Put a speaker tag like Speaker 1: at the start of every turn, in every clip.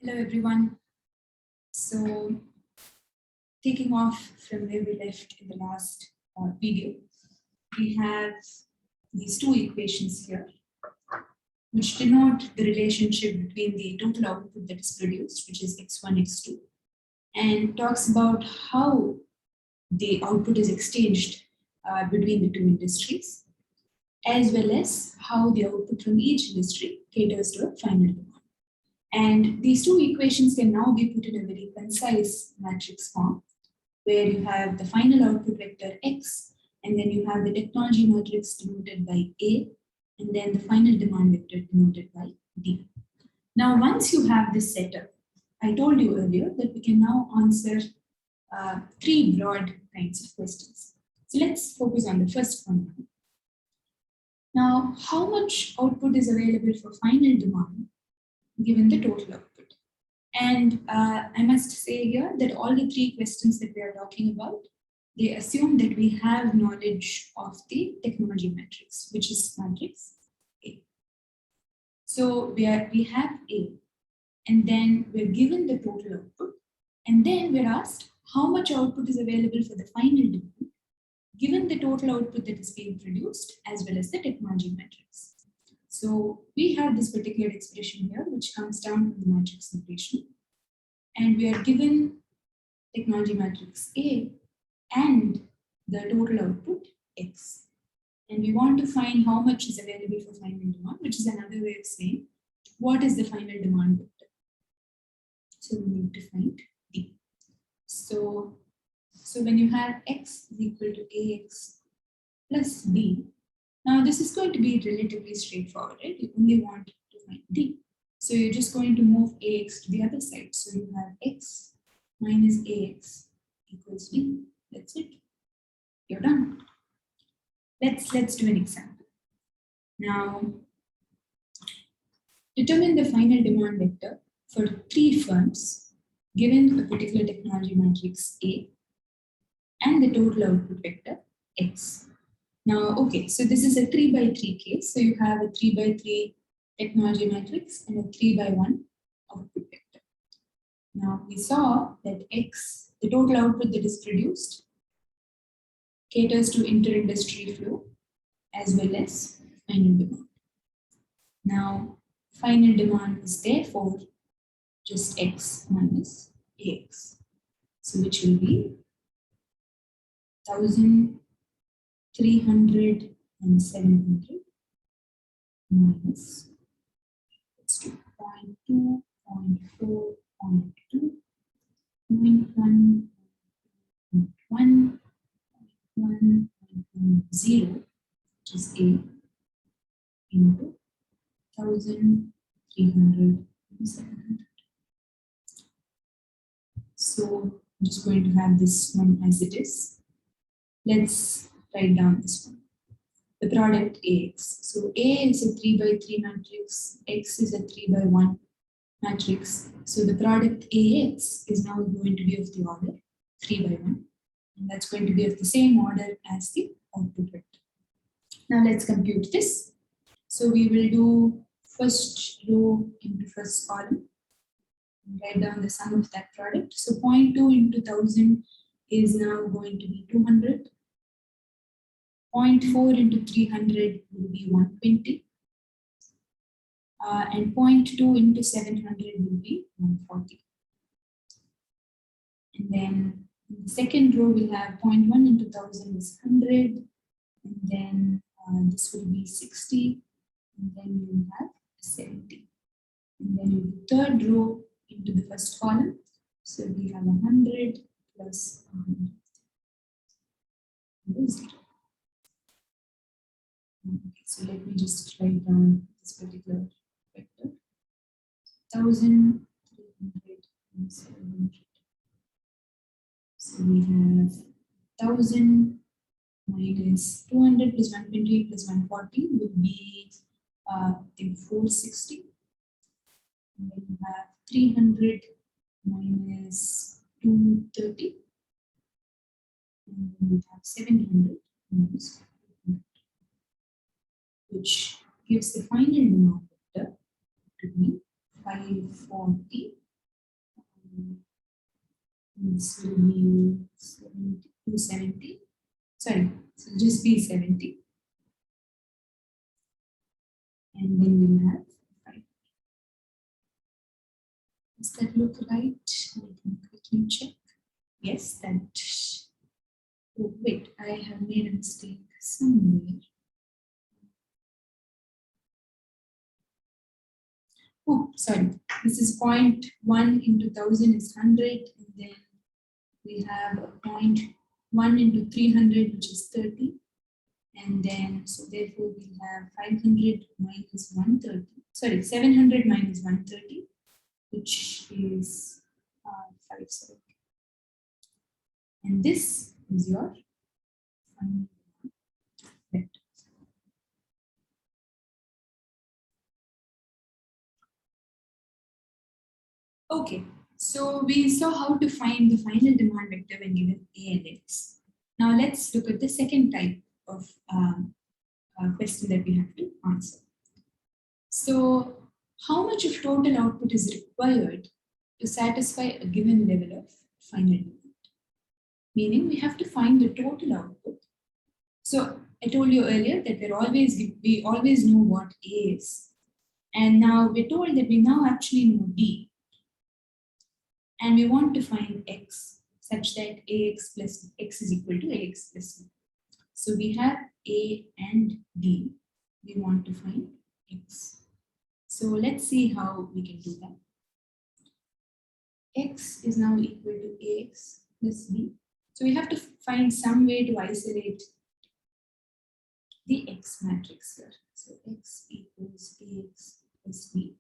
Speaker 1: Hello everyone. So taking off from where we left in the last video, we have these two equations here, which denote the relationship between the total output that is produced, which is x1, x2, and talks about how the output is exchanged between the two industries, as well as how the output from each industry caters to a final demand. And these two equations can now be put in a very concise matrix form, where you have the final output vector x, and then you have the technology matrix denoted by A, and then the final demand vector denoted by D. Now, once you have this setup, I told you earlier that we can now answer three broad kinds of questions. So let's focus on the first one. Now, how much output is available for final demand given the total output? And I must say here that all the three questions that we are talking about, they assume that we have knowledge of the technology matrix, which is matrix A. So we have A, and then we're given the total output, and then we're asked how much output is available for the final demand, given the total output that is being produced, as well as the technology matrix. So we have this particular expression here, which comes down from the matrix notation. And we are given technology matrix A and the total output X. And we want to find how much is available for final demand, which is another way of saying what is the final demand vector. So we need to find D. So when you have X is equal to AX plus D, now this is going to be relatively straightforward, right? You only want to find D. So you're just going to move AX to the other side. So you have X minus AX equals D. That's it. You're done. Let's do an example. Now, determine the final demand vector for three firms given a particular technology matrix A and the total output vector X. Now, okay, so this is a 3 by 3 case. So you have a 3 by 3 technology matrix and a 3 by 1 output vector. Now we saw that X, the total output that is produced, caters to inter-industry flow as well as final demand. Now final demand is therefore just X minus AX. So which will be 1,000, 300 and 700 minus 2.2, 0.4, 0.2, 0.1, 0.1, 0.0, which is A, into 1,000, 300, and 700. So I'm just going to have this one as it is. Let's write down this one. The product AX. So A is a 3 by 3 matrix, X is a 3 by 1 matrix. So the product AX is now going to be of the order 3 by 1. And that's going to be of the same order as the output vector. Now let's compute this. So we will do first row into first column. Write down the sum of that product. So 0.2 into 1,000 is now going to be 200. 0.4 into 300 will be 120. And 0.2 into 700 will be 140. And then in the second row, we'll have 0.1 into 1,000 is 100. And then this will be 60. And then you have 70. And then in the third row into the first column, so we have 100 plus 100. And 0. Okay, so let me just write down this particular vector. 1,000, 300, and 700. So we have 1,000 minus 200 plus 120 plus 140 would be I think 460. And then you have 300 minus 230. And then we have 700 minus 200, which gives the final demand vector to be 540 this will be 270. Sorry, so just be 70. And then we'll have 5. Does that look right? Let me quickly check. Yes, that. Oh, wait, I have made a mistake somewhere. Oh, sorry. This is 0.1 into 1000 is 100, and then we have a 0.1 into 300, which is 30. And then, so therefore, we have 500 minus 130. Sorry, 700 minus 130, which is 570. And this is your final vector. Okay, so we saw how to find the final demand vector when given A and X. Now let's look at the second type of question that we have to answer. So how much of total output is required to satisfy a given level of final demand? Meaning we have to find the total output. So I told you earlier that we always know what A is. And now we're told that we now actually know D. And we want to find X such that AX plus X is equal to AX plus 1. So we have A and D. We want to find X. So let's see how we can do that. X is now equal to AX plus B. So we have to find some way to isolate the X matrix here. So X equals AX plus B.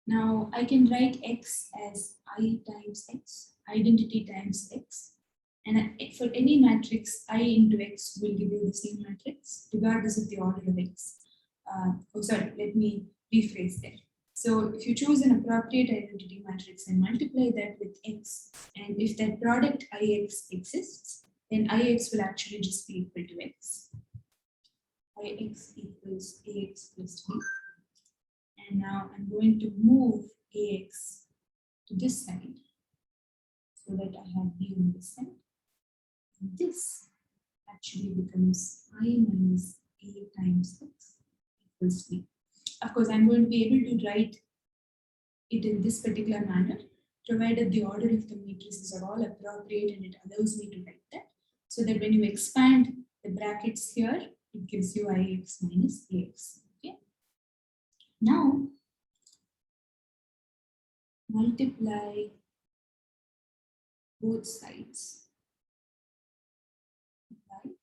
Speaker 1: Now I can write X as I times X, identity times X. And for any matrix, I into X will give you the same matrix, regardless of the order of X. Let me rephrase that. So if you choose an appropriate identity matrix and multiply that with X, and if that product IX exists, then IX will actually just be equal to X. IX equals AX plus B. And now I'm going to move AX to this side so that I have B on this side. And this actually becomes I minus A times X equals B. Of course, I'm going to be able to write it in this particular manner, provided the order of the matrices are all appropriate and it allows me to write that. So that when you expand the brackets here, it gives you IX minus AX. Okay. Now, multiply both sides. Right?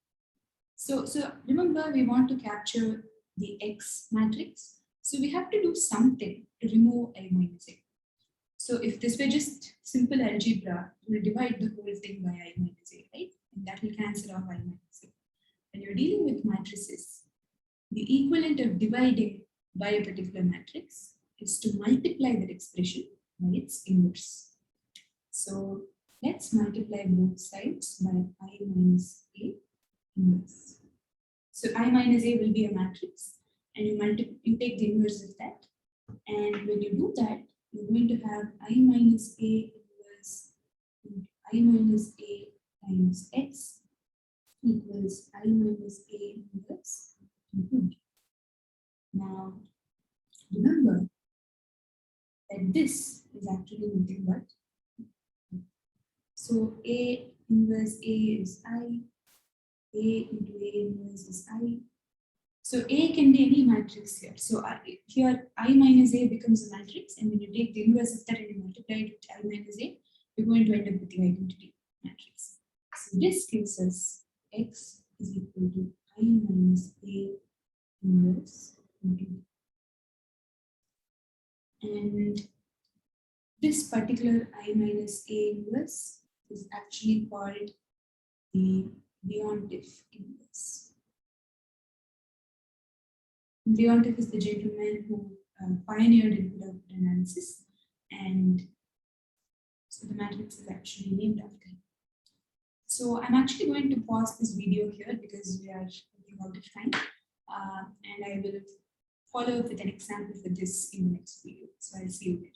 Speaker 1: So remember, we want to capture the X matrix. So we have to do something to remove I minus A. So if this were just simple algebra, we'll divide the whole thing by I minus A, right? And that will cancel off I minus A. When you're dealing with matrices, the equivalent of dividing by a particular matrix is to multiply that expression by its inverse. So let's multiply both sides by I minus A inverse. So I minus A will be a matrix, and you take the inverse of that. And when you do that, you're going to have I minus A inverse I minus A times X equals I minus A inverse into B. Now, remember that this is actually nothing but. So A inverse A is I, A into A inverse is I. So A can be any matrix here. So here I minus A becomes a matrix, and when you take the inverse of that and you multiply it with I minus A, you're going to end up with the identity matrix. So this gives us X is equal to I minus A inverse into B. And this particular I minus A inverse is actually called the Leontief inverse. Leontief is the gentleman who pioneered input-output analysis, and so the matrix is actually named after him. So I'm actually going to pause this video here because we are running out of time, and I will follow up with an example for this in the next video. So I'll see you there.